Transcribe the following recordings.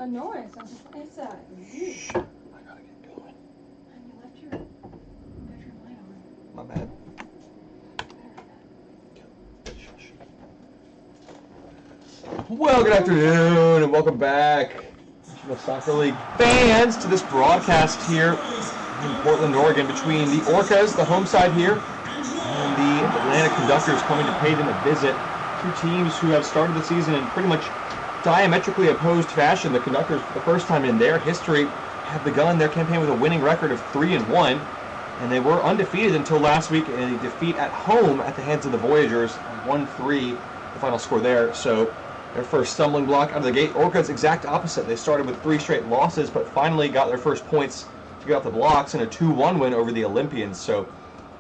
a noise. I was like, what is that? Shh. I gotta get going. And you left your bedroom light on. My bad. Better Well, good afternoon and welcome back, National Soccer League fans, to this broadcast here in Portland, Oregon, between the Orcas, the home side here, and the Atlanta Conductors coming to pay them a visit. Two teams who have started the season in pretty much diametrically opposed fashion. The Conductors, for the first time in their history, have begun their campaign with a winning record of 3-1, and they were undefeated until last week in a defeat at home at the hands of the Voyagers, 1-3, the final score there. So their first stumbling block out of the gate. Orcas, exact opposite. They started with 3 straight losses, but finally got their first points to get off the blocks in a 2-1 win over the Olympians. So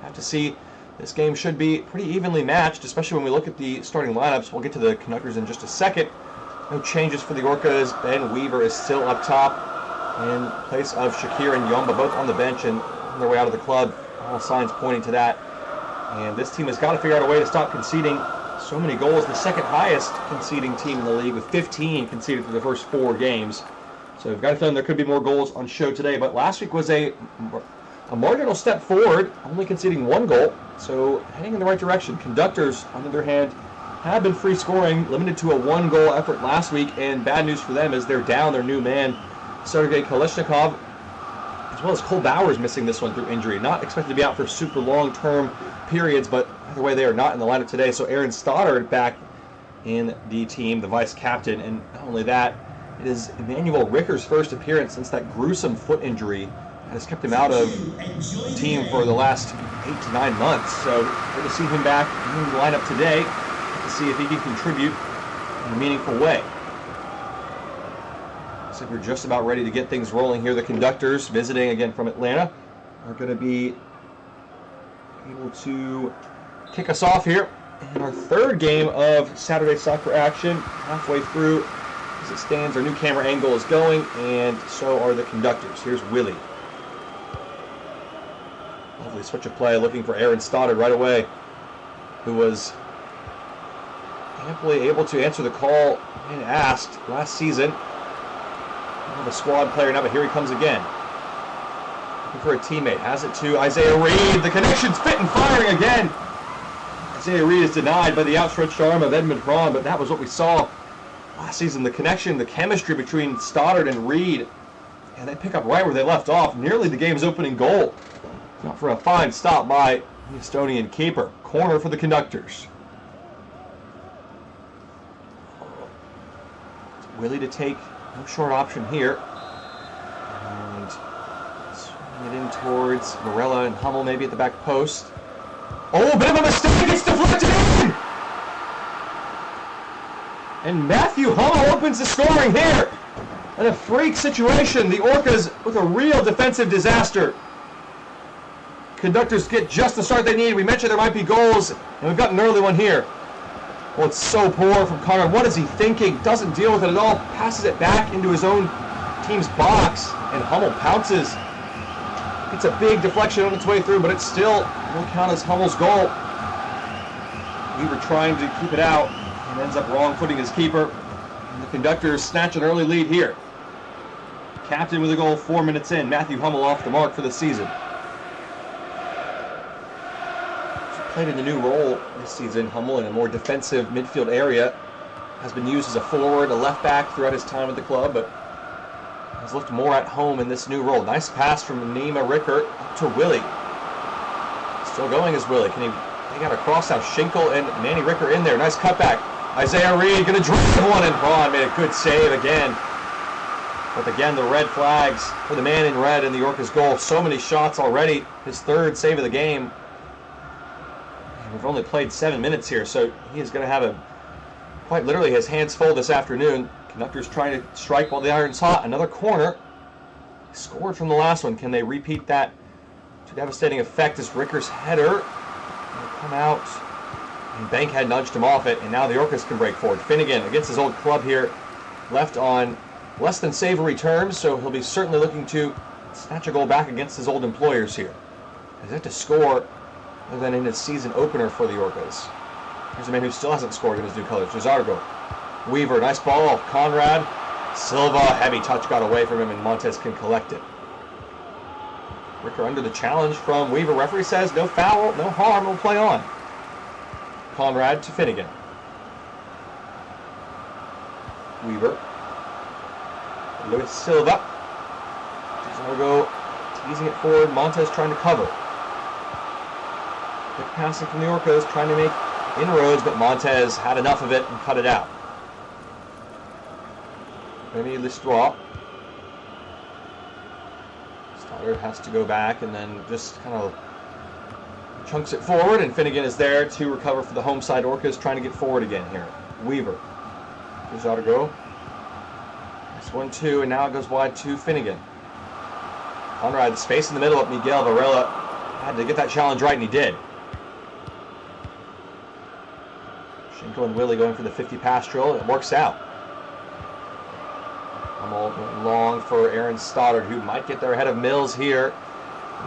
have to see. This game should be pretty evenly matched, especially when we look at the starting lineups. We'll get to the Conductors in just a second. No changes for the Orcas. Ben Weaver is still up top in place of Shakir and Yomba, both on the bench and on their way out of the club. All signs pointing to that. And this team has got to figure out a way to stop conceding so many goals. The second highest conceding team in the league with 15 conceded through the first 4 games. So we've got a feeling there could be more goals on show today. But last week was a marginal step forward, only conceding 1 goal. So heading in the right direction. Conductors, on the other hand, have been free scoring, limited to a 1-goal effort last week. And bad news for them is they're down their new man, Sergei Kalishnikov, as well as Cole Bowers missing this one through injury. Not expected to be out for super long-term periods, but either way, they are not in the lineup today. So Aaron Stoddard back in the team, the vice captain. And not only that, it is Emmanuel Ricker's first appearance since that gruesome foot injury that has kept him out of the team for the last 8 to 9 months. So good to see him back in the lineup today to see if he can contribute in a meaningful way. Looks like we're just about ready to get things rolling here. The Conductors, visiting again from Atlanta, are going to be able to kick us off here in our 3rd game of Saturday Soccer action. Halfway through, as it stands, our new camera angle is going, and so are the Conductors. Here's Willie. Lovely switch of play, looking for Aaron Stoddard right away, who was amply able to answer the call when asked last season. Of a squad player now, but here he comes again. Looking for a teammate. Has it to Isaiah Reed. The connection's fit and firing again. Isaiah Reed is denied by the outstretched arm of Edmund Braun, but that was what we saw last season. The connection, the chemistry between Stoddard and Reed, and they pick up right where they left off. Nearly the game's opening goal. Not for a fine stop by the Estonian keeper. Corner for the Conductors. Willie to take. No short option here. And swinging it in towards Morella and Hummel, maybe at the back post. Oh, bit of a mistake. It's deflected in! And Matthew Hummel opens the scoring here. And a freak situation. The Orcas with a real defensive disaster. Conductors get just the start they need. We mentioned there might be goals, and we've got an early one here. Well, it's so poor from Connor. What is he thinking? Doesn't deal with it at all. Passes it back into his own team's box, and Hummel pounces. It's a big deflection on its way through, but it still will count as Hummel's goal. Weaver trying to keep it out and ends up wrong-footing his keeper. And the Conductors snatch an early lead here. Captain with a goal 4 minutes in. Matthew Hummel off the mark for the season. Played in the new role this season, Hummel, in a more defensive midfield area. Has been used as a forward, a left back throughout his time at the club, but has looked more at home in this new role. Nice pass from Nima Ricker up to Willie. Still going as Willie. Can he got a cross now? Schinkel and Manny Ricker in there. Nice cutback. Isaiah Reed going to drive one, and Braun made a good save again. But again, the red flags for the man in red in the Orcas goal. So many shots already. His 3rd save of the game. We've only played 7 minutes here, so he is going to have quite literally his hands full this afternoon. Conductors trying to strike while the iron's hot. Another corner. Scored from the last one. Can they repeat that to devastating effect as Ricker's header will come out? And Bank had nudged him off it, and now the Orcas can break forward. Finnegan against his old club here, left on less than savory terms, so he'll be certainly looking to snatch a goal back against his old employers here. He's had to score other than in his season opener for the Orcas. Here's a man who still hasn't scored in his new colors, Jazargo. Weaver, nice ball. Conrad Silva, heavy touch got away from him, and Montez can collect it. Ricker under the challenge from Weaver. Referee says no foul, no harm, we'll play on. Conrad to Finnegan. Weaver. Luis Silva. Go teasing it forward. Montez trying to cover. Quick passing from the Orcas, trying to make inroads, but Montez had enough of it and cut it out. Remy Listrois. Stoddard has to go back and then just kind of chunks it forward, and Finnegan is there to recover for the home side. Orcas trying to get forward again here. Weaver. Gives out a go. Nice 1-2, and now it goes wide to Finnegan. Conrad, space in the middle of Miguel Varela. Had to get that challenge right, and he did. Schenkel and Willie going for the 50 pass drill. It works out. Long for Aaron Stoddard, who might get there ahead of Mills here.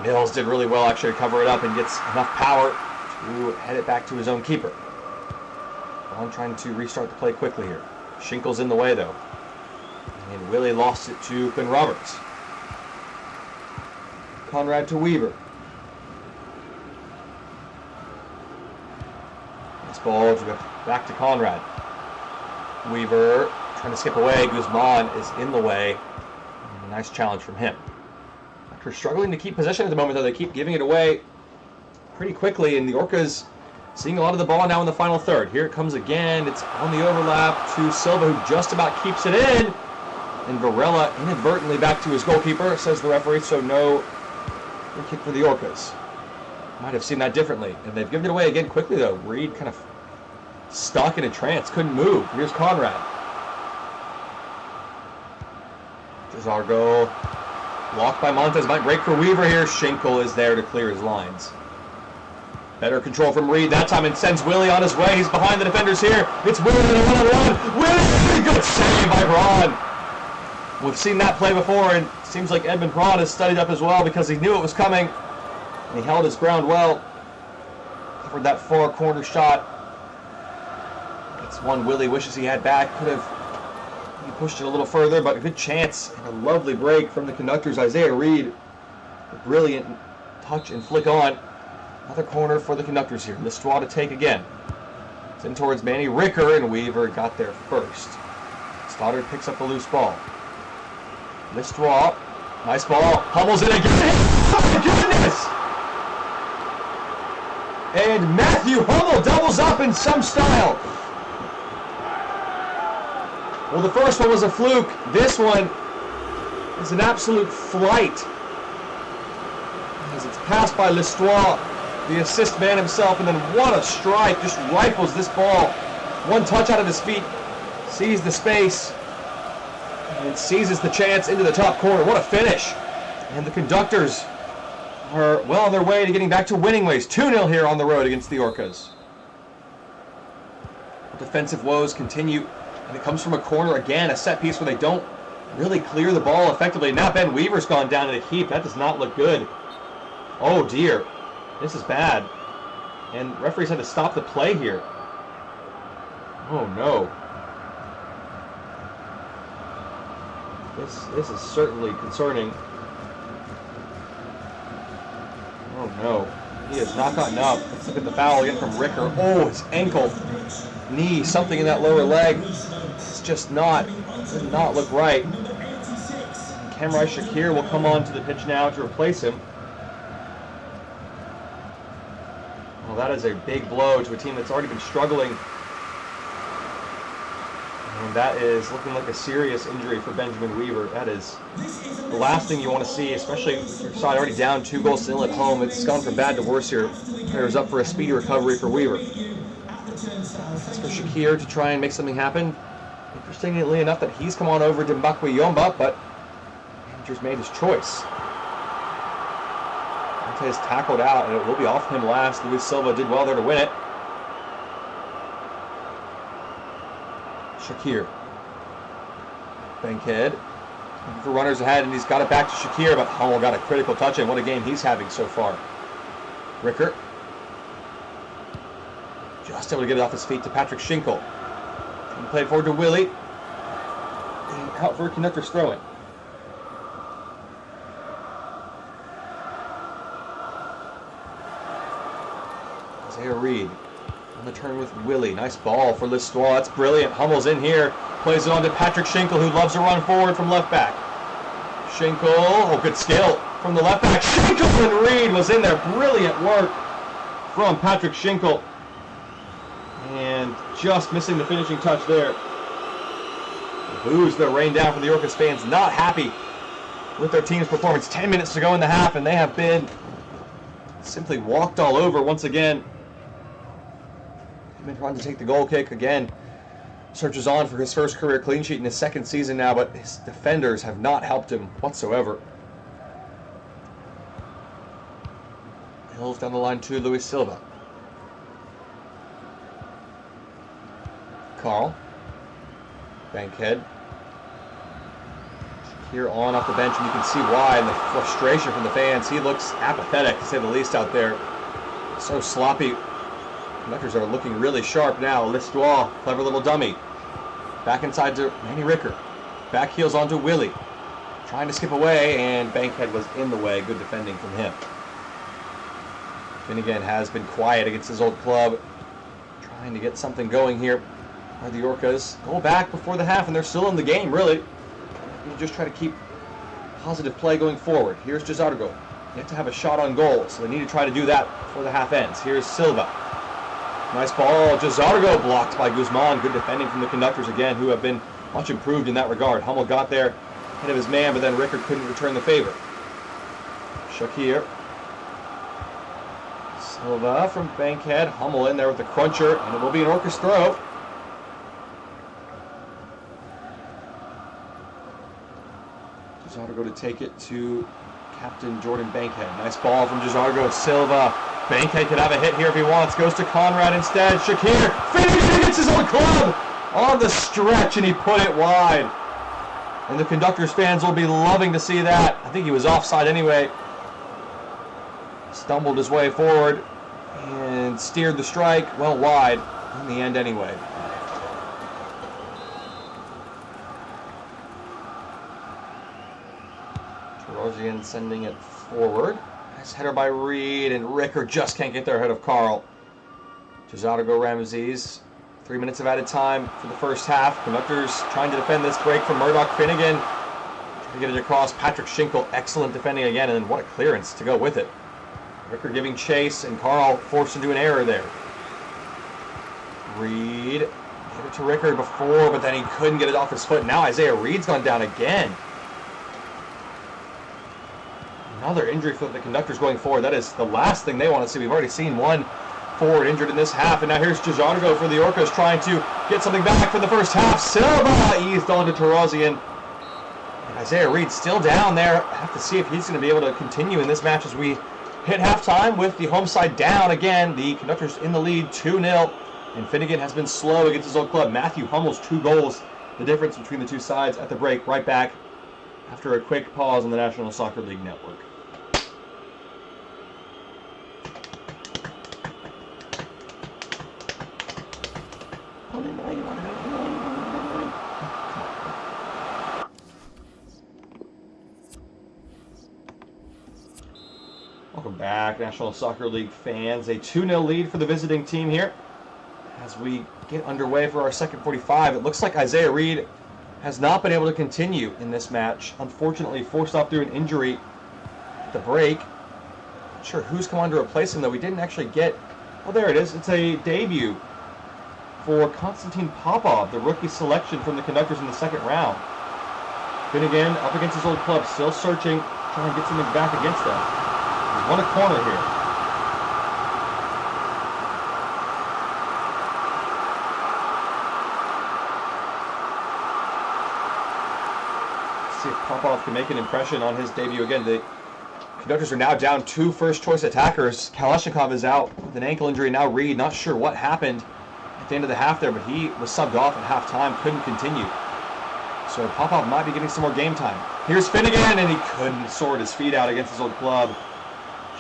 Mills did really well actually to cover it up and gets enough power to head it back to his own keeper. Vaughn trying to restart the play quickly here. Schenkel's in the way though. And Willie lost it to Quinn Roberts. Conrad to Weaver. This ball back to Conrad. Weaver trying to skip away. Guzman is in the way. And a nice challenge from him. After struggling to keep possession at the moment, though, they keep giving it away pretty quickly, and the Orcas seeing a lot of the ball now in the final third. Here it comes again. It's on the overlap to Silva, who just about keeps it in. And Varela inadvertently back to his goalkeeper, says the referee, so no free kick for the Orcas. Might have seen that differently. And they've given it away again quickly, though. Reed kind of stuck in a trance, couldn't move. Here's Conrad. Desargo. Blocked by Montez. Might break for Weaver here. Schenkel is there to clear his lines. Better control from Reed that time, and sends Willie on his way. He's behind the defenders here. It's Willie in a one-on-one. Willie! Good save by Braun. We've seen that play before, and it seems like Edmund Braun has studied up as well because he knew it was coming. And he held his ground well. Covered that far corner shot. It's one Willie wishes he had back. Could have pushed it a little further, but a good chance and a lovely break from the Conductors. Isaiah Reed, a brilliant touch and flick on. Another corner for the Conductors here. Listrois to take again. It's in towards Manny Ricker, and Weaver got there first. Stoddard picks up the loose ball. Listrois, nice ball, Hummel's it again. Oh my goodness! And Matthew Hummel doubles up in some style. Well, the first one was a fluke. This one is an absolute flight. As it's passed by Listrois, the assist man himself, and then what a strike. Just rifles this ball. One touch out of his feet. Sees the space. And seizes the chance into the top corner. What a finish. And the Conductors are well on their way to getting back to winning ways. 2-0 here on the road against the Orcas. Defensive woes continue. And it comes from a corner again, a set piece where they don't really clear the ball effectively. Now Ben Weaver's gone down in a heap. That does not look good. Oh dear. This is bad. And referees had to stop the play here. Oh no. This is certainly concerning. Oh no. He has not gotten up. Let's look at the foul again from Ricker. Oh, his ankle, knee, something in that lower leg. It's just did not look right. Kamrai Shakir will come on to the pitch now to replace him. Well, that is a big blow to a team that's already been struggling. And that is looking like a serious injury for Benjamin Weaver. That is the last thing you want to see, especially if your side already down 2-0 at home. It's gone from bad to worse here. Players up for a speedy recovery for Weaver. That's for Shakir to try and make something happen. Interestingly enough that he's come on over to Mbakwe Yomba, but manager's made his choice. Montez tackled out, and it will be off him last. Luis Silva did well there to win it. Shakir. Bankhead. For runners ahead, and he's got it back to Shakir, but Hummel got a critical touch, and what a game he's having so far. Ricker. Just able to get it off his feet to Patrick Schenkel. He played forward to Willie. out for Conductors throwing. Isaiah Reed on the turn with Willie. Nice ball for Listois. That's brilliant. Hummel's in here. Plays it on to Patrick Schinkel, who loves to run forward from left back. Schinkel, oh, good skill from the left back. Schinkel and Reed was in there. Brilliant work from Patrick Schinkel. And just missing the finishing touch there. The boos that rain down from the Orcas fans, not happy with their team's performance. 10 minutes to go in the half, and they have been simply walked all over once again. They've been trying to take the goal kick again. Searches on for his first career clean sheet in his second season now, but his defenders have not helped him whatsoever. Hills down the line to Luis Silva. Carl. Bankhead. Here on off the bench, and you can see why, and the frustration from the fans. He looks apathetic, to say the least, out there. So sloppy. Conductors are looking really sharp now. Listois, clever little dummy. Back inside to Manny Ricker. Back heels onto Willie. Trying to skip away, and Bankhead was in the way. Good defending from him. Finnegan has been quiet against his old club. Trying to get something going here. Are the Orcas go back before the half, and they're still in the game, really. You just try to keep positive play going forward. Here's Jazargo. Yet to have a shot on goal, so they need to try to do that before the half ends. Here's Silva. Nice ball. Jazargo blocked by Guzman. Good defending from the Conductors again, who have been much improved in that regard. Hummel got there ahead of his man, but then Rickard couldn't return the favor. Shakir. Silva from Bankhead. Hummel in there with the cruncher, and it will be an Orcas throw. Jazargo to take it to Captain Jordan Bankhead. Nice ball from Jazargo. Silva. Bankhead could have a hit here if he wants. Goes to Conrad instead. Shakir finishes against his own club on the stretch, and he put it wide. And the Conductors fans will be loving to see that. I think he was offside anyway. Stumbled his way forward and steered the strike well wide in the end anyway. Tarosian sending it forward. Nice header by Reed, and Ricker just can't get there ahead of Carl. Jazargo Ramses. 3 minutes of added time for the first half. Conductors trying to defend this break from Murdoch Finnegan. Trying to get it across. Patrick Schinkel, excellent defending again, and then what a clearance to go with it. Ricker giving chase, and Carl forced into an error there. Reed gave it to Ricker before, but then he couldn't get it off his foot. Now Isaiah Reed's gone down again. Another injury for the Conductors going forward. That is the last thing they want to see. We've already seen one forward injured in this half, and now here's Jazargo for the Orcas trying to get something back for the first half. Silva eased on to Tarosian. And Isaiah Reed still down there. Have to see if he's going to be able to continue in this match as we hit halftime with the home side down again. The Conductors in the lead 2-0, and Finnegan has been slow against his old club. Matthew Hummel's 2 goals, the difference between the two sides at the break. Right back after a quick pause on the National Soccer League Network. Welcome back, National Soccer League fans. A 2-0 lead for the visiting team here. As we get underway for our second 45, it looks like Isaiah Reed has not been able to continue in this match. Unfortunately, forced off through an injury at the break. Not sure who's come on to replace him, though. We didn't actually get... Oh, there it is. It's a debut for Konstantin Popov, the rookie selection from the Conductors in the second round. Finnegan up against his old club, still searching, trying to get something back against them. He's won a corner here. Let's see if Popov can make an impression on his debut again. The Conductors are now down 2 first-choice attackers. Kalashnikov is out with an ankle injury. Now Reed, not sure what happened at the end of the half there, but he was subbed off at halftime, couldn't continue. So Popov might be getting some more game time. Here's Finnegan, and he couldn't sort his feet out against his old club.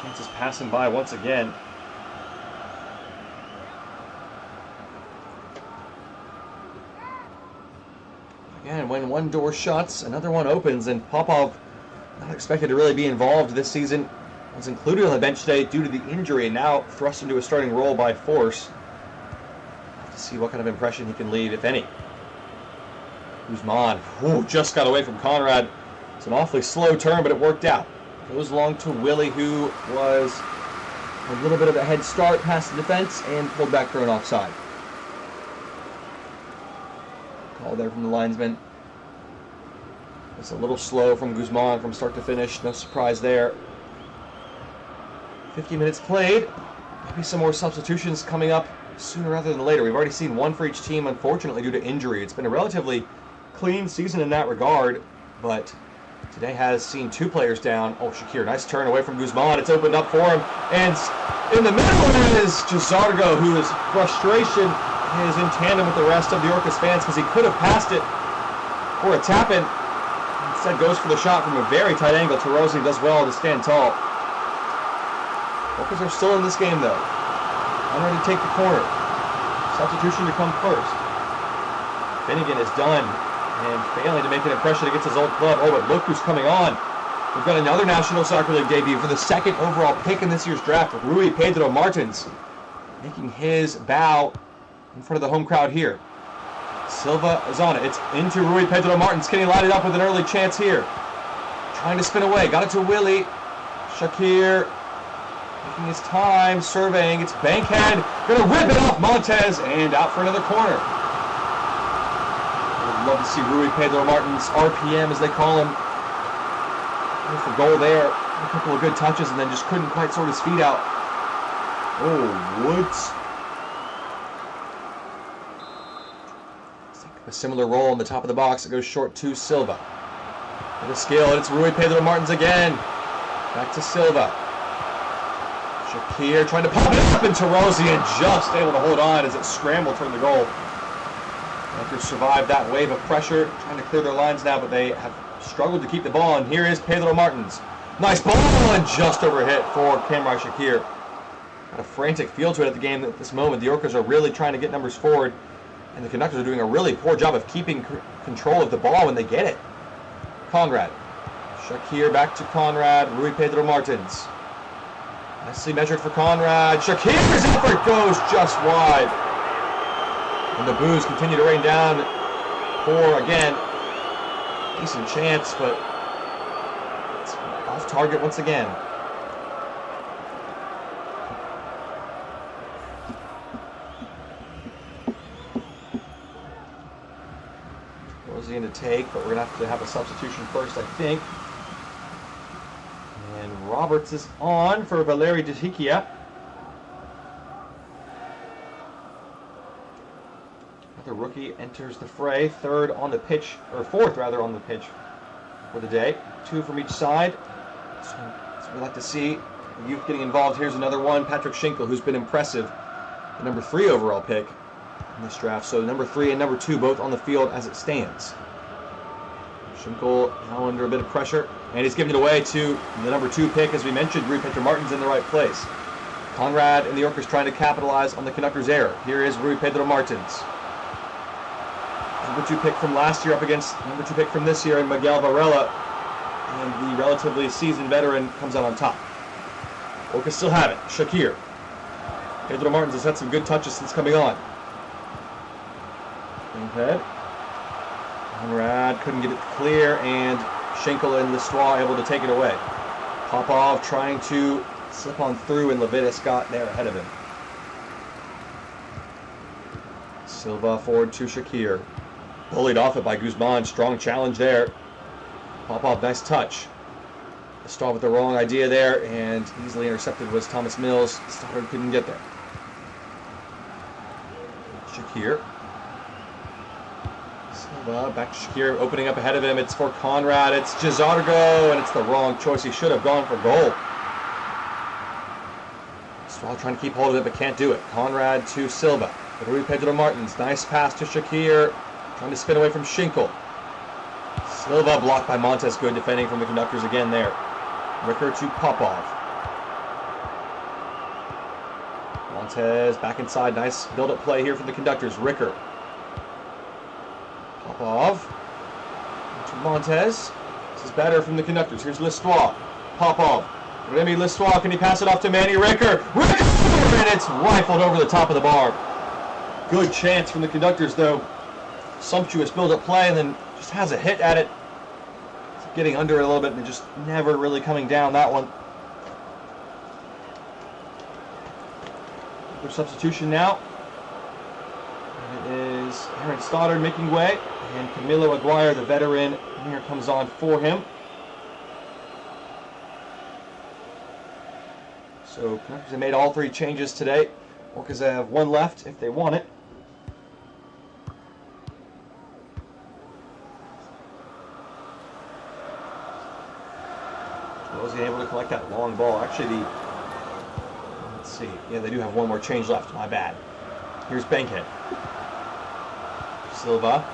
Chances passing by once again. Again, And when one door shuts, another one opens, and Popov, not expected to really be involved this season, was included on the bench today due to the injury and now thrust into a starting role by force. Have to see what kind of impression he can leave, if any. Guzman, just got away from Conrad. It's an awfully slow turn, but it worked out. Goes along to Willie, who was a little bit of a head start past the defense and pulled back thrown offside. Call there from the linesman. It's a little slow from Guzman from start to finish. No surprise there. 50 minutes played. Maybe some more substitutions coming up sooner rather than later. We've already seen one for each team, unfortunately, due to injury. It's been a relatively clean season in that regard, but today has seen two players down. Oh, Shakir, nice turn away from Guzman. It's opened up for him. And in the middle is Jazargo, whose frustration is in tandem with the rest of the Orcas fans because he could have passed it for a tap-in. Instead goes for the shot from a very tight angle. Tarosi does well to stand tall. Orcas are still in this game, though. Unready to take the corner. Substitution to come first. Finnegan is done and failing to make an impression against his old club. Oh, but look who's coming on. We've got another National Soccer League debut for the second overall pick in this year's draft, with Rui Pedro Martins making his bow in front of the home crowd here. Silva is on it. It's into Rui Pedro Martins. Can he light it up with an early chance here? Trying to spin away. Got it to Willie. Shakir taking his time, surveying. It's Bankhead. Going to rip it off Montez and out for another corner. I'd love to see Rui Pedro Martins, RPM as they call him. For goal there. A couple of good touches and then just couldn't quite sort his feet out. Oh, Woods. A similar roll on the top of the box. It goes short to Silva. With a skill, and it's Rui Pedro Martins again. Back to Silva. Shakir trying to pop it up, and Tarosi just able to hold on as it scrambled toward the goal. After survived that wave of pressure, trying to clear their lines now, but they have struggled to keep the ball. And here is Pedro Martins. Nice ball, and just overhit for Kamrai Shakir. Got a frantic feel to it at the game at this moment. The Orcas are really trying to get numbers forward. And the Conductors are doing a really poor job of keeping control of the ball when they get it. Conrad. Shakir back to Conrad. Rui Pedro Martins. Nicely measured for Conrad. Shakir's effort goes just wide. And the boos continue to rain down for, again, decent chance, but it's off target once again. In to take, but we're going to have a substitution first, I think. And Roberts is on for Valeri Dehikia. Another rookie enters the fray, fourth on the pitch for the day. Two from each side. So we'd like to see youth getting involved. Here's another one, Patrick Schinkel, who's been impressive. The number 3 overall pick in this draft. So number 3 and number 2 both on the field as it stands. Schinkel now under a bit of pressure, and he's giving it away to the number 2 pick, as we mentioned. Rui Pedro Martins in the right place. Conrad and the Orcas trying to capitalize on the Conductors' error. Here is Rui Pedro Martins. Number 2 pick from last year up against number 2 pick from this year in Miguel Varela, and the relatively seasoned veteran comes out on top. Orcas still have it. Shakir. Pedro Martins has had some good touches since coming on. Ahead. Conrad couldn't get it clear, and Schinkel and Lestois able to take it away. Popov trying to slip on through, and Levitas got there ahead of him. Silva forward to Shakir. Bullied off it by Guzman. Strong challenge there. Popov, nice touch. Lestois with the wrong idea there, and easily intercepted was Thomas Mills. Stoddard couldn't get there. Shakir. Back to Shakir, opening up ahead of him. It's for Conrad. It's Jazargo, and it's the wrong choice. He should have gone for goal. Swallow trying to keep hold of it, but can't do it. Conrad to Silva. Rui Pedro Martins. Nice pass to Shakir. Trying to spin away from Schinkel. Silva blocked by Montez. Good defending from the Conductors again there. Ricker to Popov. Montez back inside. Nice build-up play here for the Conductors. Ricker. Popov. Montez. This is better from the Conductors. Here's Listois. Popov. Remy Listois. Can he pass it off to Manny Ricker? Ricker! And it's rifled over the top of the bar. Good chance from the Conductors, though. Sumptuous build-up play, and then just has a hit at it. It's getting under it a little bit and just never really coming down that one. Their substitution now. And it is Aaron Stoddard making way. And Camilo Aguirre, the veteran, here comes on for him. So Conductors have made all three changes today. Orcas have one left if they want it. Wasn't able to collect that long ball. Actually, let's see. Yeah, they do have one more change left. My bad. Here's Bankhead. Silva.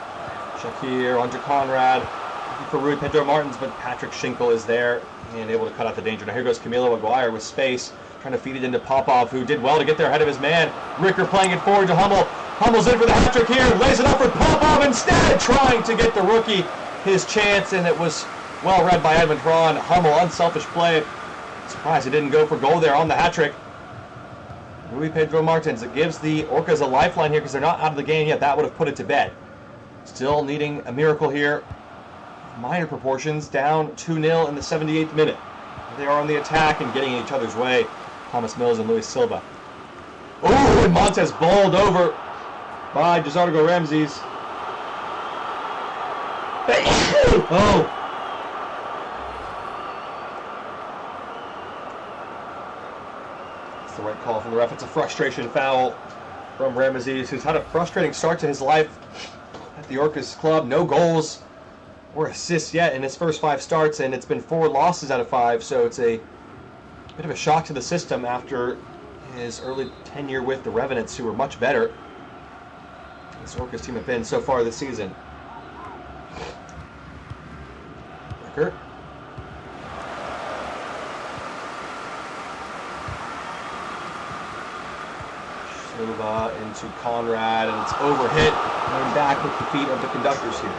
Shakir onto Conrad. Looking for Rui Pedro Martins, but Patrick Schinkel is there and able to cut out the danger. Now here goes Camilo Aguirre with space, trying to feed it into Popov, who did well to get there ahead of his man. Ricker playing it forward to Hummel. Hummel's in for the hat trick here. Lays it up for Popov instead, trying to get the rookie his chance, and it was well read by Edmund Braun. Hummel, unselfish play. Surprised he didn't go for goal there on the hat trick. Rui Pedro Martins. It gives the Orcas a lifeline here because they're not out of the game yet. That would have put it to bed. Still needing a miracle here. Minor proportions, down 2-0 in the 78th minute. They are on the attack and getting in each other's way. Thomas Mills and Luis Silva. Oh, and Montez bowled over by Jazargo Ramses. Oh. That's the right call from the ref. It's a frustration foul from Ramses, who's had a frustrating start to his life at the Orcas club. No goals or assists yet in his first 5 starts, and it's been 4 losses out of 5, so it's a bit of a shock to the system after his early tenure with the Revenants, who were much better. This Orcas team have been so far this season. Ricker. Silva into Conrad, and it's overhit. Going back with the feet of the Conductors here.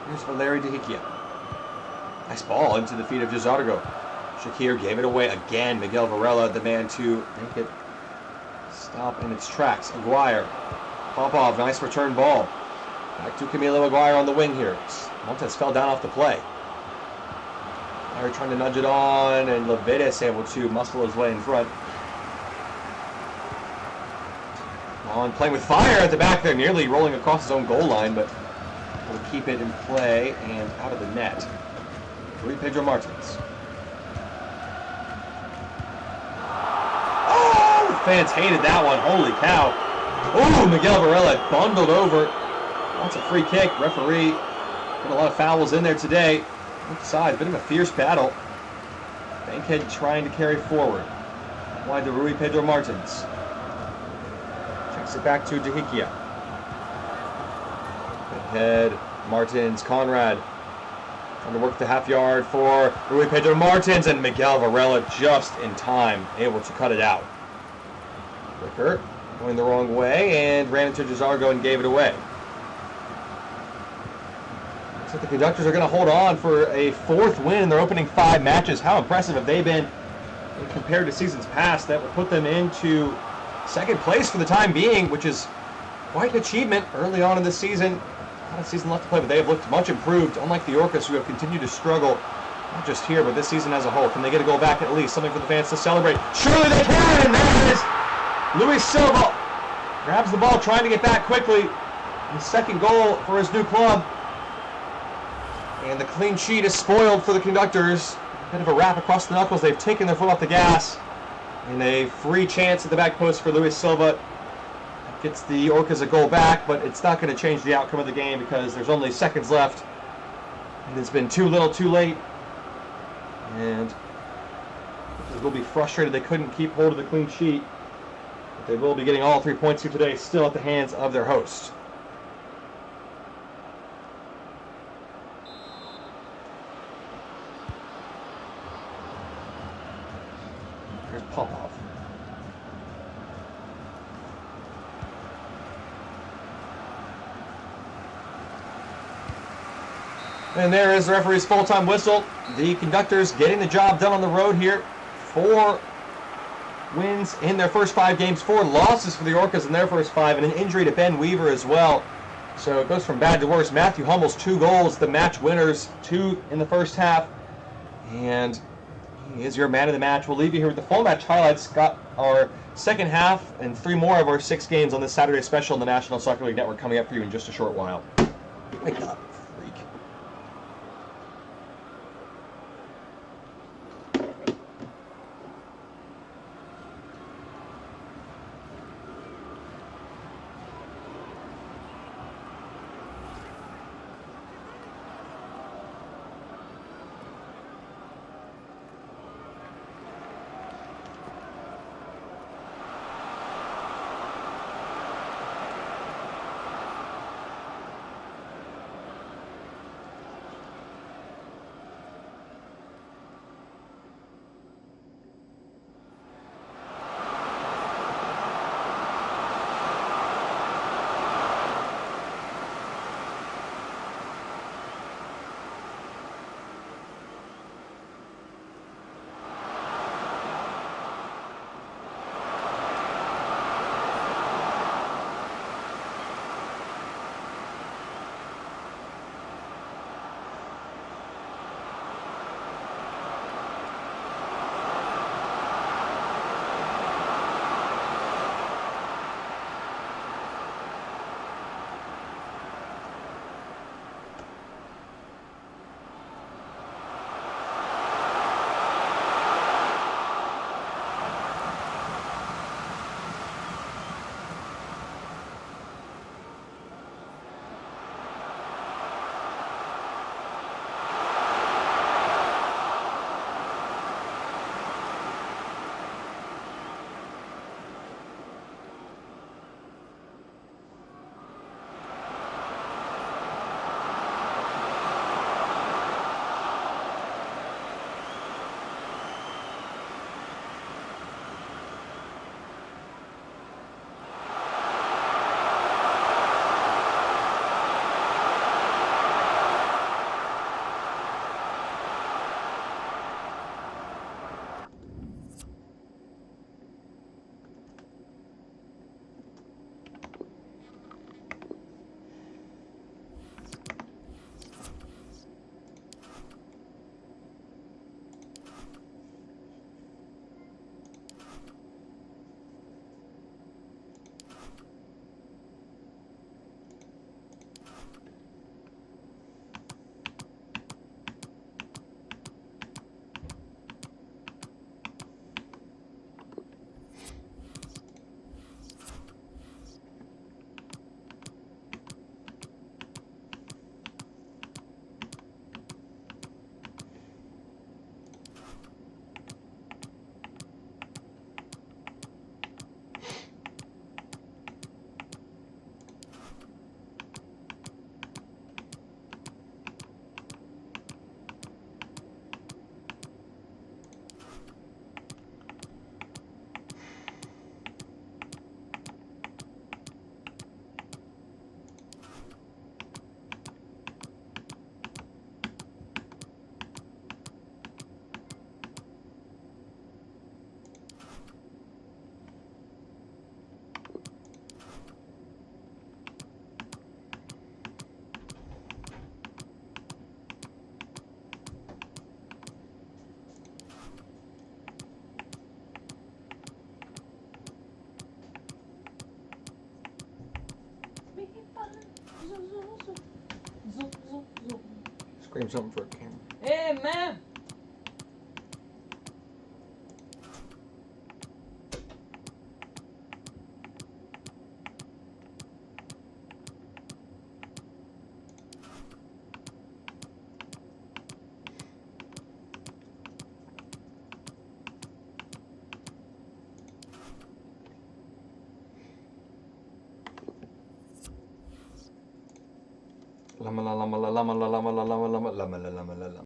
Here's Valeri Dehikia. Nice ball into the feet of Jazargo. Shakir gave it away again. Miguel Varela, the man to make it stop in its tracks. Aguirre. Popov, nice return ball. Back to Camilo Aguirre on the wing here. Montes fell down off the play. They're trying to nudge it on, and Levitas able to muscle his way in front. On playing with fire at the back there, nearly rolling across his own goal line, but will keep it in play and out of the net. Rui Pedro Martins. Oh, the fans hated that one. Holy cow. Oh, Miguel Varela bundled over. That's a free kick. Referee put a lot of fouls in there today. Inside, bit of a fierce battle. Bankhead trying to carry forward. Wide to Rui Pedro Martins. Checks it back to Dehikia. Bankhead, Martins, Conrad. Trying to work the half yard for Rui Pedro Martins, and Miguel Varela just in time, able to cut it out. Ricker going the wrong way and ran into Jazargo and gave it away. Looks like the Conductors are going to hold on for a 4th win in their opening 5 matches. How impressive have they been compared to seasons past? That will put them into 2nd place for the time being, which is quite an achievement early on in the season. A lot of season left to play, but they have looked much improved, unlike the Orcas, who have continued to struggle, not just here, but this season as a whole. Can they get a goal back at least? Something for the fans to celebrate. Surely they can, and there it is. Luis Silva grabs the ball, trying to get back quickly. His 2nd goal for his new club. And the clean sheet is spoiled for the Conductors. A bit of a wrap across the knuckles. They've taken their foot off the gas. And a free chance at the back post for Luis Silva. Gets the Orcas a goal back, but it's not going to change the outcome of the game because there's only seconds left. And it's been too little, too late. And they will be frustrated they couldn't keep hold of the clean sheet. But they will be getting all 3 points here today, still at the hands of their host. Here's Popov. And there is the referee's full-time whistle. The Conductors getting the job done on the road here. 4 wins in their first 5 games, 4 losses for the Orcas in their first 5, and an injury to Ben Weaver as well. So it goes from bad to worse. Matthew Hummel's 2 goals, the match winners, 2 in the first half. And he is your man of the match. We'll leave you here with the full match highlights. Got our second half and 3 more of our 6 games on this Saturday special on the National Soccer League Network coming up for you in just a short while. Wake up. Scream something for a camera. Hey, man! Lama la lama la lama la lama la lama lama lama la lama la lama.